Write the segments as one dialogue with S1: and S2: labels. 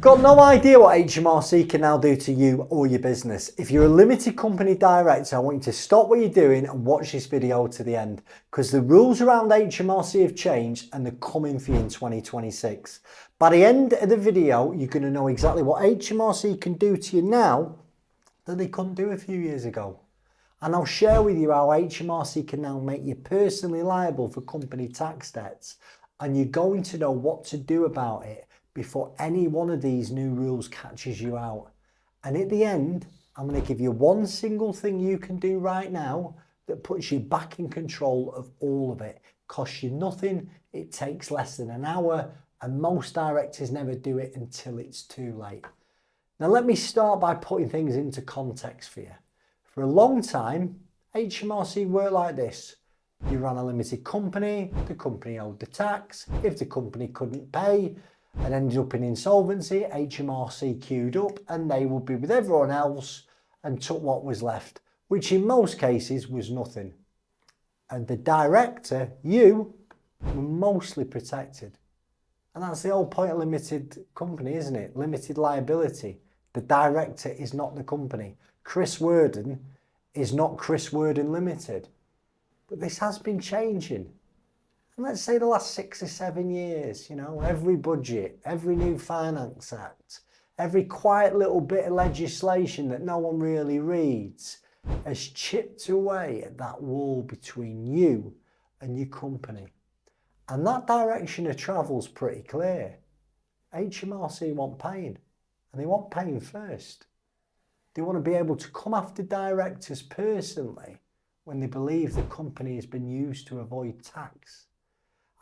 S1: Got no idea what HMRC can now do to you or your business? If you're a limited company director, I want you to stop what you're doing and watch this video to the end, because the rules around HMRC have changed and they're coming for you in 2026. By the end of the video, you're going to know exactly what HMRC can do to you now that they couldn't do a few years ago. And I'll share with you how HMRC can now make you personally liable for company tax debts, and you're going to know what to do about it before any one of these new rules catches you out. And at the end, I'm going to give you one single thing you can do right now that puts you back in control of all of it. Costs you nothing, it takes less than an hour, and most directors never do it until it's too late. Now let me start by putting things into context for you. For a long time, HMRC worked like this. You ran a limited company, the company owed the tax. If the company couldn't pay and ended up in insolvency, HMRC queued up and they would be with everyone else and took what was left, which in most cases was nothing. And the director, you, were mostly protected. And that's the whole point of limited company, isn't it? Limited liability. The director is not the company. Chris Worden is not Chris Worden Limited. But this has been changing. And let's say the last 6 or 7 years, every budget, every new finance act, every quiet little bit of legislation that no one really reads has chipped away at that wall between you and your company. And that direction of travel's pretty clear. HMRC want paying, and they want paying first. They want to be able to come after directors personally when they believe the company has been used to avoid tax.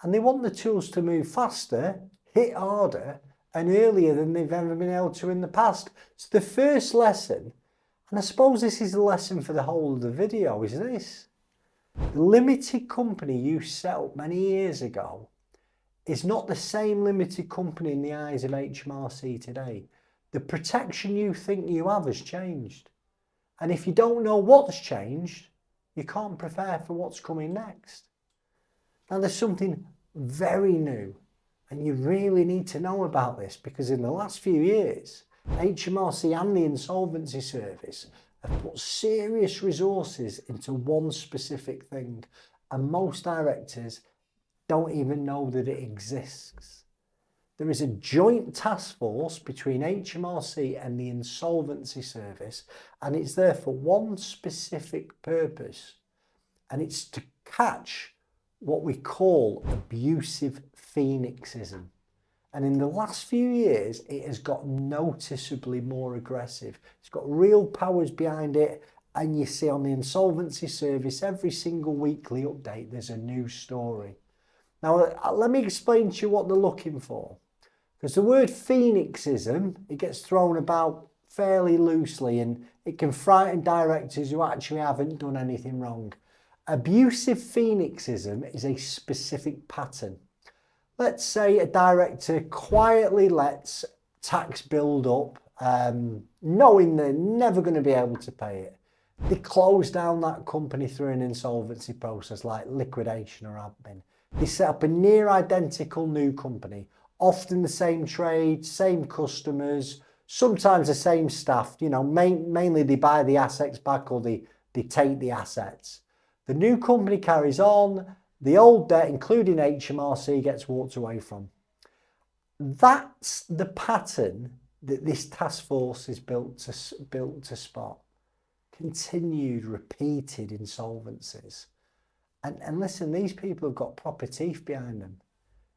S1: And they want the tools to move faster, hit harder, and earlier than they've ever been able to in the past. So the first lesson, and I suppose this is the lesson for the whole of the video, is this. The limited company you set up many years ago is not the same limited company in the eyes of HMRC today. The protection you think you have has changed. And if you don't know what's changed, you can't prepare for what's coming next. Now there's something very new, and you really need to know about this, because in the last few years, HMRC and the Insolvency Service have put serious resources into one specific thing, and most directors don't even know that it exists. There is a joint task force between HMRC and the Insolvency Service, and it's there for one specific purpose, and it's to catch what we call abusive phoenixism. And in the last few years, it has got noticeably more aggressive. It's got real powers behind it, and you see on the Insolvency Service every single weekly update there's a new story. Now let me explain to you what they're looking for, because the word phoenixism, it gets thrown about fairly loosely and it can frighten directors who actually haven't done anything wrong. Abusive phoenixism is a specific pattern. Let's say a director quietly lets tax build up, knowing they're never going to be able to pay it. They close down that company through an insolvency process like liquidation or admin. They set up a near identical new company, often the same trade, same customers, sometimes the same staff. Mainly they buy the assets back or they take the assets. The new company carries on, the old debt, including HMRC, gets walked away from. That's the pattern that this task force is built to spot. Continued, repeated insolvencies. And listen, these people have got proper teeth behind them.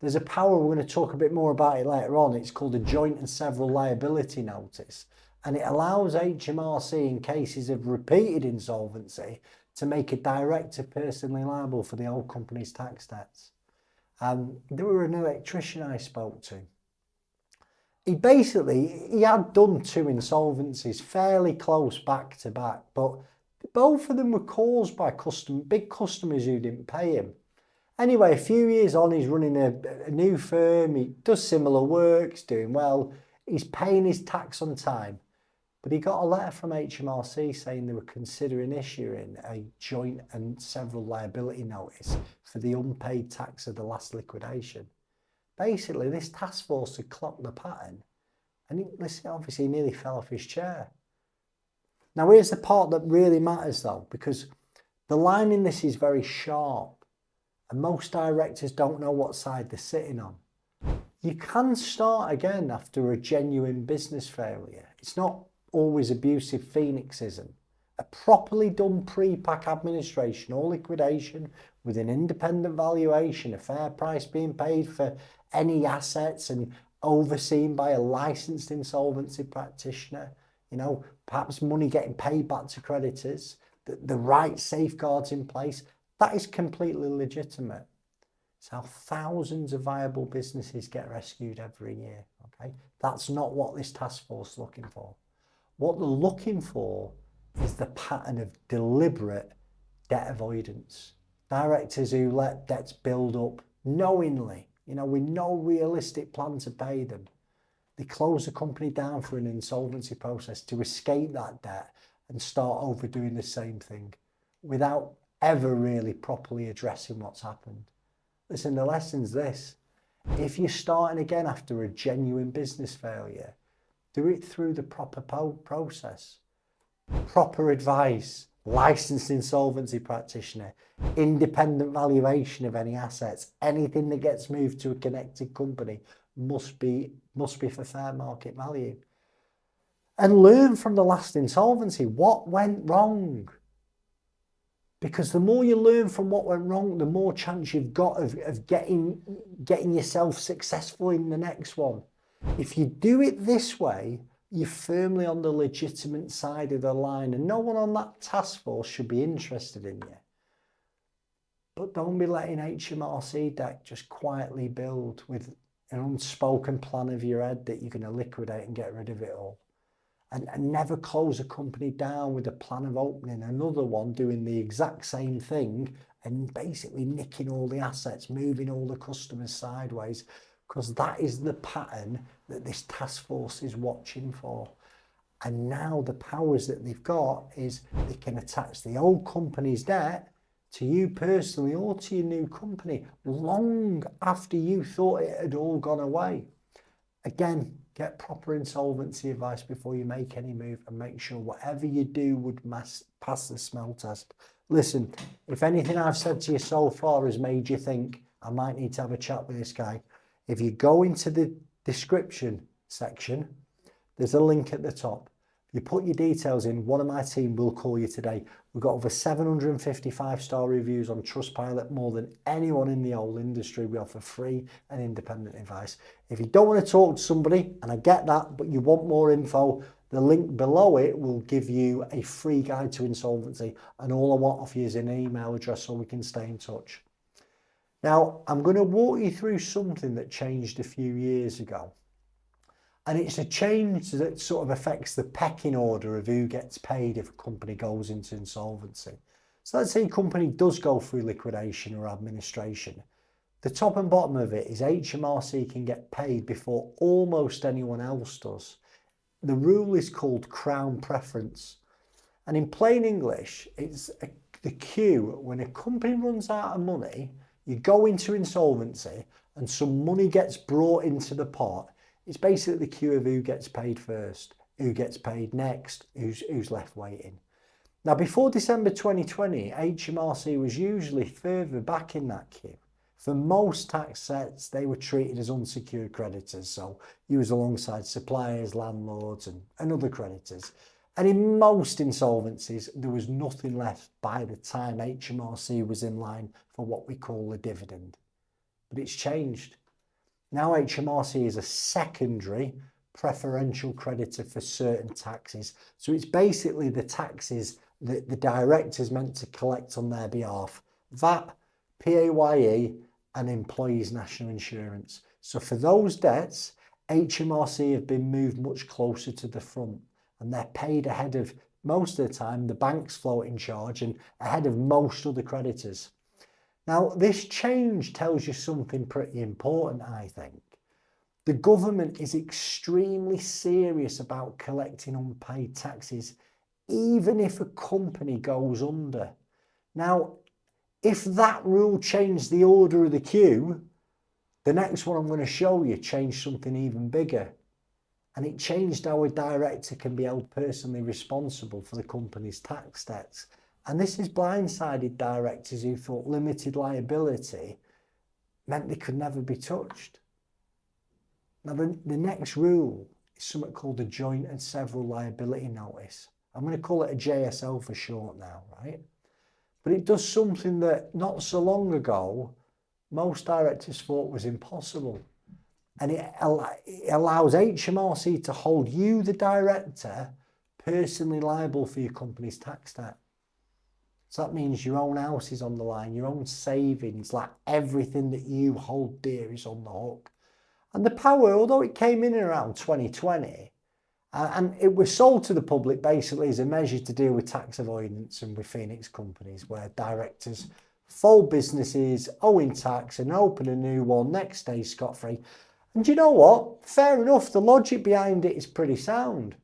S1: There's a power, we're going to talk a bit more about it later on. It's called a joint and several liability notice. And it allows HMRC, in cases of repeated insolvency, to make a director personally liable for the old company's tax debts. There were an electrician I spoke to. He had done 2 insolvencies fairly close back to back, but both of them were caused by big customers who didn't pay him. Anyway, a few years on, he's running a new firm, he does similar work, he's doing well, he's paying his tax on time. But he got a letter from HMRC saying they were considering issuing a joint and several liability notice for the unpaid tax of the last liquidation. Basically, this task force had clocked the pattern And listen, obviously he nearly fell off his chair. Now here's the part that really matters though, because the line in this is very sharp and most directors don't know what side they're sitting on. You can start again after a genuine business failure. It's not always abusive phoenixism. A properly done pre-pack administration or liquidation with an independent valuation, a fair price being paid for any assets and overseen by a licensed insolvency practitioner, perhaps money getting paid back to creditors, the right safeguards in place, that is completely legitimate. It's how thousands of viable businesses get rescued every year, okay? That's not what this task force is looking for. What they're looking for is the pattern of deliberate debt avoidance. Directors who let debts build up knowingly, with no realistic plan to pay them. They close the company down for an insolvency process to escape that debt and start over doing the same thing without ever really properly addressing what's happened. Listen, the lesson's this. If you're starting again after a genuine business failure, do it through the proper process. Proper advice, licensed insolvency practitioner, independent valuation of any assets, anything that gets moved to a connected company must be for fair market value. And learn from the last insolvency. What went wrong? Because the more you learn from what went wrong, the more chance you've got of getting yourself successful in the next one. If you do it this way, you're firmly on the legitimate side of the line and no one on that task force should be interested in you. But don't be letting HMRC debt just quietly build with an unspoken plan of your head that you're going to liquidate and get rid of it all. And never close a company down with a plan of opening another one doing the exact same thing and basically nicking all the assets, moving all the customers sideways, because that is the pattern that this task force is watching for. And now the powers that they've got is they can attach the old company's debt to you personally or to your new company long after you thought it had all gone away. Again, get proper insolvency advice before you make any move and make sure whatever you do would pass the smell test. Listen, if anything I've said to you so far has made you think I might need to have a chat with this guy, if you go into the description section, there's a link at the top. You put your details in, one of my team will call you today. We've got over 755-star reviews on Trustpilot, more than anyone in the whole industry. We offer free and independent advice. If you don't want to talk to somebody, and I get that, but you want more info, the link below it will give you a free guide to insolvency, and all I want off you is an email address so we can stay in touch. Now, I'm going to walk you through something that changed a few years ago. And it's a change that sort of affects the pecking order of who gets paid if a company goes into insolvency. So let's say a company does go through liquidation or administration. The top and bottom of it is HMRC can get paid before almost anyone else does. The rule is called Crown Preference. And in plain English, it's the queue. When a company runs out of money, you go into insolvency and some money gets brought into the pot. It's basically the queue of who gets paid first, who gets paid next, who's left waiting. Now, before December 2020, HMRC was usually further back in that queue. For most tax sets, they were treated as unsecured creditors, so you was alongside suppliers, landlords and other creditors. And in most insolvencies, there was nothing left by the time HMRC was in line for what we call a dividend. But it's changed. Now HMRC is a secondary preferential creditor for certain taxes. So it's basically the taxes that the director's meant to collect on their behalf. VAT, PAYE and employees' national insurance. So for those debts, HMRC have been moved much closer to the front and they're paid ahead of, most of the time, the bank's floating charge and ahead of most other creditors. Now, this change tells you something pretty important, I think. The government is extremely serious about collecting unpaid taxes, even if a company goes under. Now, if that rule changed the order of the queue, the next one I'm going to show you changed something even bigger. and it changed how a director can be held personally responsible for the company's tax debts. And this has blindsided directors who thought limited liability meant they could never be touched. Now, the next rule is something called a joint and several liability notice. I'm going to call it a JSL for short now, right? But it does something that not so long ago, most directors thought was impossible. And it allows HMRC to hold you, the director, personally liable for your company's tax debt. So that means your own house is on the line, your own savings, like everything that you hold dear is on the hook. And the power, although it came in around 2020, and it was sold to the public basically as a measure to deal with tax avoidance and with Phoenix companies, where directors fold businesses owing tax and open a new one next day scot-free. And you know what? Fair enough, the logic behind it is pretty sound.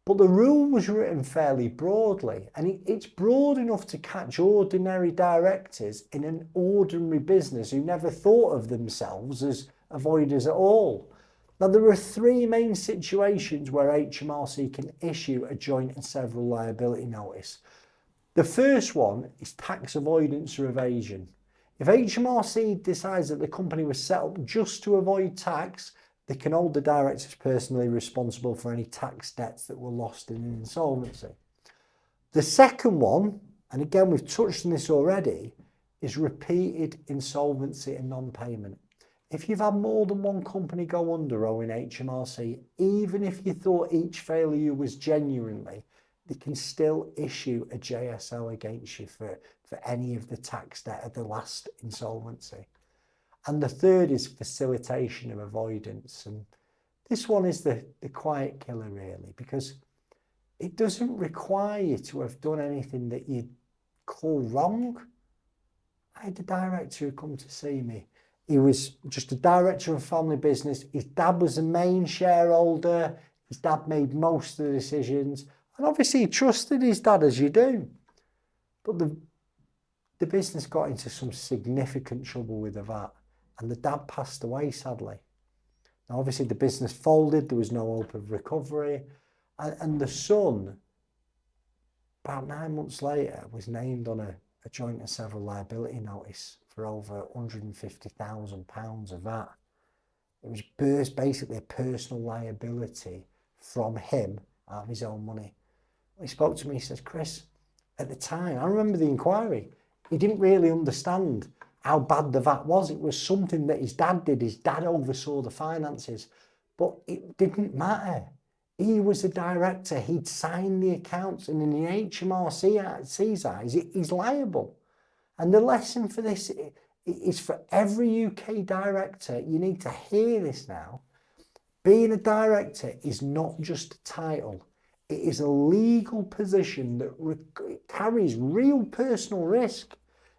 S1: But the rule was written fairly broadly, and it's broad enough to catch ordinary directors in an ordinary business who never thought of themselves as avoiders at all. Now, there are three main situations where HMRC can issue a joint and several liability notice. The first one is tax avoidance or evasion. If HMRC decides that the company was set up just to avoid tax, they can hold the directors personally responsible for any tax debts that were lost in an insolvency. The second one, and again we've touched on this already, is repeated insolvency and non-payment. If you've had more than one company go under owing HMRC, even if you thought each failure was genuinely, they can still issue a JSL against you for any of the tax debt of the last insolvency. And the third is facilitation of avoidance. And this one is the quiet killer, really, because it doesn't require you to have done anything that you'd call wrong. I had a director who come to see me. He was just a director of a family business. His dad was the main shareholder. His dad made most of the decisions. And obviously he trusted his dad, as you do. But the business got into some significant trouble with the VAT. And the dad passed away, sadly. Now, obviously, the business folded. There was no hope of recovery. And the son, about 9 months later, was named on a joint and several liability notice for over £150,000 of VAT. It was basically a personal liability from him out of his own money. He spoke to me, he says, Chris, at the time, I remember the inquiry, he didn't really understand how bad the VAT was. It was something that his dad did. His dad oversaw the finances, but it didn't matter. He was the director. He'd signed the accounts, and in the HMRC's eyes, he's liable. And the lesson for this is for every UK director. You need to hear this now. Being a director is not just a title. It is a legal position that carries real personal risk.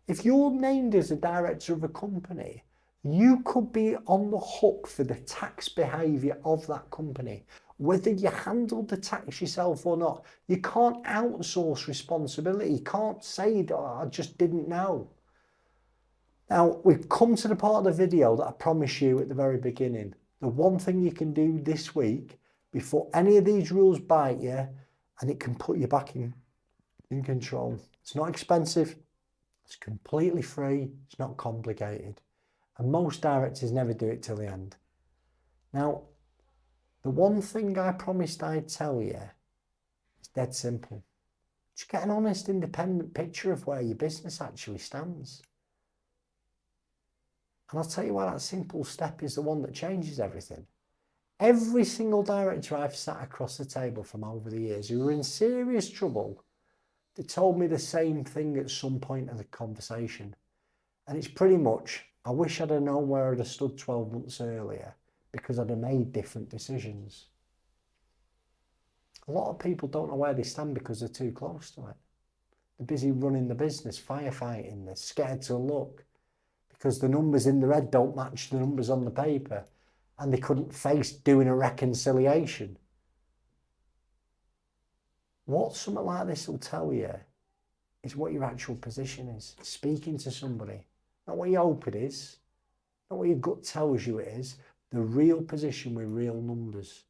S1: If you're named as a director of a company, you could be on the hook for the tax behaviour of that company, whether you handled the tax yourself or not. You can't outsource responsibility. You can't say, oh, I just didn't know. Now, we've come to the part of the video that I promised you at the very beginning. The one thing you can do this week before any of these rules bite you, and it can put you back in control. It's not expensive. It's completely free. It's not complicated. And most directors never do it till the end. Now, the one thing I promised I'd tell you is dead simple. Just get an honest, independent picture of where your business actually stands. And I'll tell you why that simple step is the one that changes everything. Every single director I've sat across the table from over the years who were in serious trouble, they told me the same thing at some point in the conversation. And it's pretty much, I wish I'd have known where I'd have stood 12 months earlier, because I'd have made different decisions. A lot of people don't know where they stand because they're too close to it. They're busy running the business, firefighting, they're scared to look because the numbers in their head don't match the numbers on the paper, and they couldn't face doing a reconciliation. What something like this will tell you is what your actual position is. Speaking to somebody, not what you hope it is, not what your gut tells you it is, the real position with real numbers.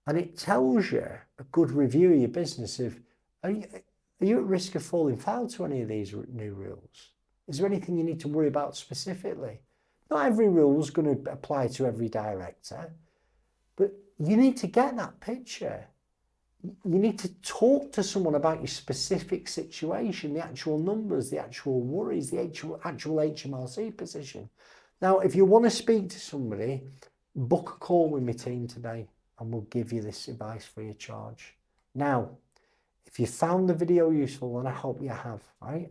S1: And it tells you a good review of your business of, are you at risk of falling foul to any of these new rules? Is there anything you need to worry about specifically? Not every rule is going to apply to every director, but you need to get that picture. You need to talk to someone about your specific situation, the actual numbers, the actual worries, the actual HMRC position. Now, if you want to speak to somebody, book a call with my team today and we'll give you this advice free of charge. Now, if you found the video useful, and I hope you have, right?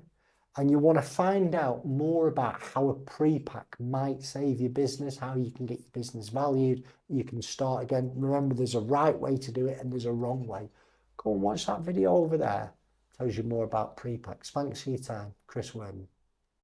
S1: And you want to find out more about how a pre-pack might save your business, how you can get your business valued, you can start again. Remember, there's a right way to do it and there's a wrong way. Go and watch that video over there. It tells you more about pre-packs. Thanks for your time. Chris Worden.